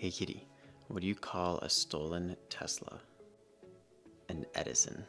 Hey kitty, what do you call a stolen Tesla? An Edison.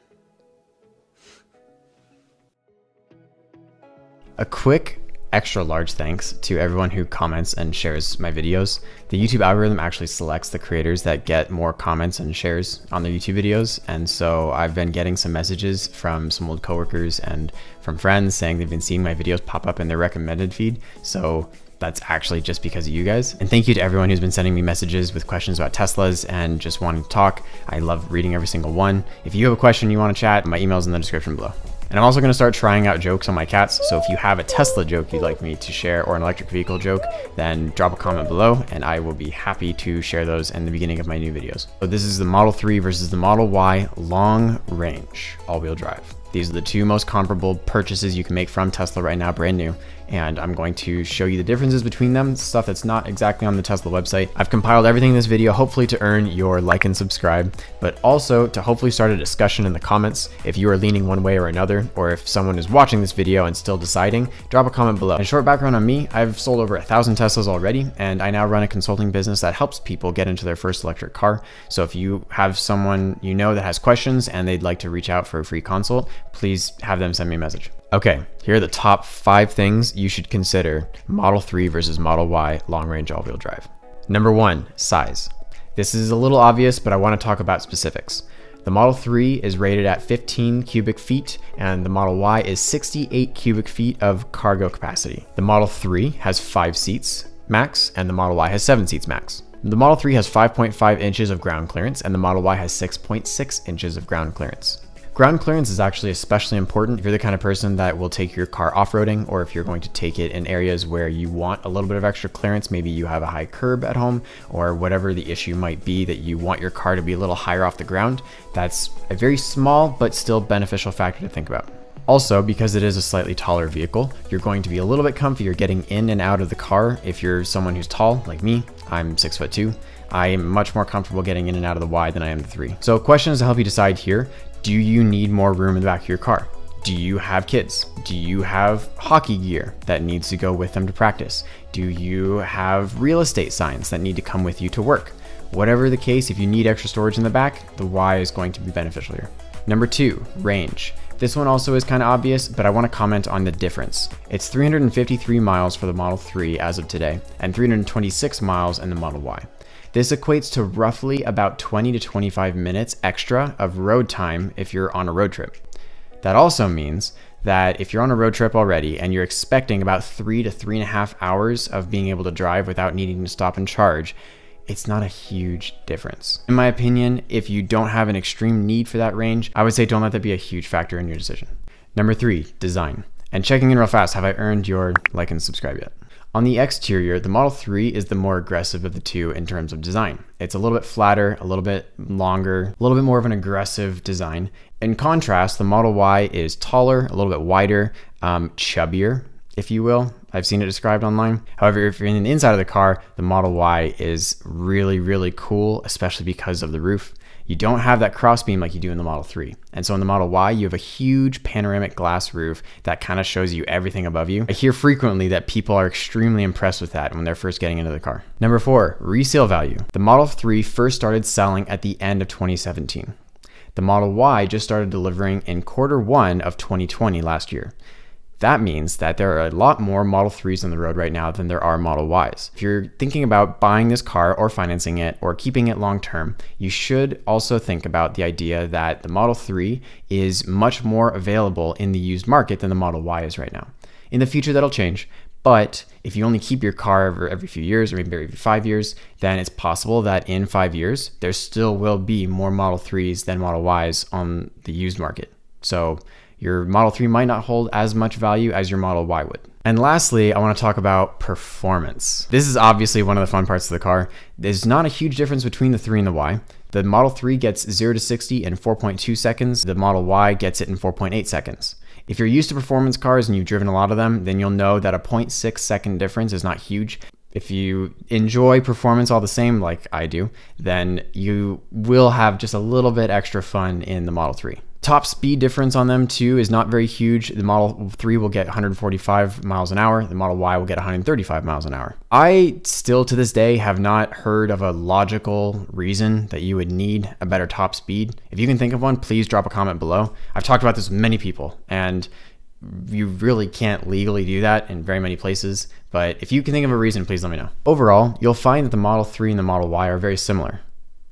A quick extra large thanks to everyone who comments and shares my videos. The YouTube algorithm actually selects the creators that get more comments and shares on their YouTube videos. And so I've been getting some messages from some old coworkers and from friends saying they've been seeing my videos pop up in their recommended feed. So that's actually just because of you guys. And thank you to everyone who's been sending me messages with questions about Teslas and just wanting to talk. I love reading every single one. If you have a question you want to chat, my email's in the description below. And I'm also going to start trying out jokes on my cats. So if you have a Tesla joke you'd like me to share or an electric vehicle joke, then drop a comment below and I will be happy to share those in the beginning of my new videos. So this is the Model 3 versus the Model Y long range all-wheel drive. These are the two most comparable purchases you can make from Tesla right now, brand new. And I'm going to show you the differences between them, stuff that's not exactly on the Tesla website. I've compiled everything in this video, hopefully to earn your like and subscribe, but also to hopefully start a discussion in the comments. If you are leaning one way or another, or if someone is watching this video and still deciding, drop a comment below. And a short background on me, I've sold over 1,000 Teslas already, and I now run a consulting business that helps people get into their first electric car. So if you have someone you know that has questions and they'd like to reach out for a free consult, please have them send me a message. Okay, here are the top 5 things you should consider Model 3 versus Model Y long-range all-wheel drive. Number 1, size. This is a little obvious, but I want to talk about specifics. The Model 3 is rated at 15 cubic feet, and the Model Y is 68 cubic feet of cargo capacity. The Model 3 has 5 seats max, and the Model Y has 7 seats max. The Model 3 has 5.5 inches of ground clearance, and the Model Y has 6.6 inches of ground clearance. Ground clearance is actually especially important if you're the kind of person that will take your car off-roading, or if you're going to take it in areas where you want a little bit of extra clearance. Maybe you have a high curb at home, or whatever the issue might be that you want your car to be a little higher off the ground. That's a very small but still beneficial factor to think about. Also, because it is a slightly taller vehicle, you're going to be a little bit comfier getting in and out of the car. If you're someone who's tall like me, I'm 6'2", I am much more comfortable getting in and out of the Y than I am the 3. So questions to help you decide here. Do you need more room in the back of your car? Do you have kids? Do you have hockey gear that needs to go with them to practice? Do you have real estate signs that need to come with you to work? Whatever the case, if you need extra storage in the back, the Y is going to be beneficial here. Number 2, range. This one also is kind of obvious, but I want to comment on the difference. It's 353 miles for the Model 3 as of today, and 326 miles in the Model Y. This equates to roughly about 20 to 25 minutes extra of road time if you're on a road trip. That also means that if you're on a road trip already and you're expecting about 3 to 3.5 hours of being able to drive without needing to stop and charge, it's not a huge difference. In my opinion, if you don't have an extreme need for that range, I would say don't let that be a huge factor in your decision. Number 3, design. And checking in real fast, have I earned your like and subscribe yet? On the exterior, the Model 3 is the more aggressive of the two in terms of design. It's a little bit flatter, a little bit longer, a little bit more of an aggressive design. In contrast, the Model Y is taller, a little bit wider, chubbier, if you will. I've seen it described online. However, if you're in the inside of the car, the Model Y is really, really cool, especially because of the roof. You don't have that crossbeam like you do in the Model 3. And so in the Model Y, you have a huge panoramic glass roof that kind of shows you everything above you. I hear frequently that people are extremely impressed with that when they're first getting into the car. Number 4, resale value. The Model 3 first started selling at the end of 2017. The Model Y just started delivering in Q1 of 2020 last year. That means that there are a lot more Model 3s on the road right now than there are Model Ys. If you're thinking about buying this car or financing it or keeping it long term, you should also think about the idea that the Model 3 is much more available in the used market than the Model Y is right now. In the future, that'll change. But if you only keep your car every few years or maybe every 5 years, then it's possible that in 5 years, there still will be more Model 3s than Model Ys on the used market. So your Model 3 might not hold as much value as your Model Y would. And lastly, I want to talk about performance. This is obviously one of the fun parts of the car. There's not a huge difference between the 3 and the Y. The Model 3 gets 0 to 60 in 4.2 seconds. The Model Y gets it in 4.8 seconds. If you're used to performance cars and you've driven a lot of them, then you'll know that a 0.6 second difference is not huge. If you enjoy performance all the same, like I do, then you will have just a little bit extra fun in the Model 3. Top speed difference on them too is not very huge. The Model 3 will get 145 miles an hour. The Model Y will get 135 miles an hour. I still to this day have not heard of a logical reason that you would need a better top speed. If you can think of one, please drop a comment below. I've talked about this with many people, and you really can't legally do that in very many places. But if you can think of a reason, please let me know. Overall, you'll find that the Model 3 and the Model Y are very similar.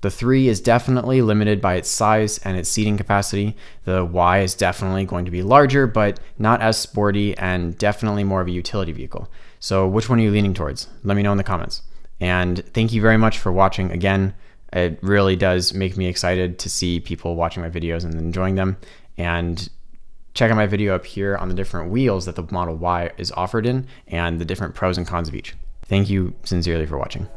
The 3 is definitely limited by its size and its seating capacity. The Y is definitely going to be larger, but not as sporty, and definitely more of a utility vehicle. So which one are you leaning towards? Let me know in the comments. And thank you very much for watching again. It really does make me excited to see people watching my videos and enjoying them. And check out my video up here on the different wheels that the Model Y is offered in and the different pros and cons of each. Thank you sincerely for watching.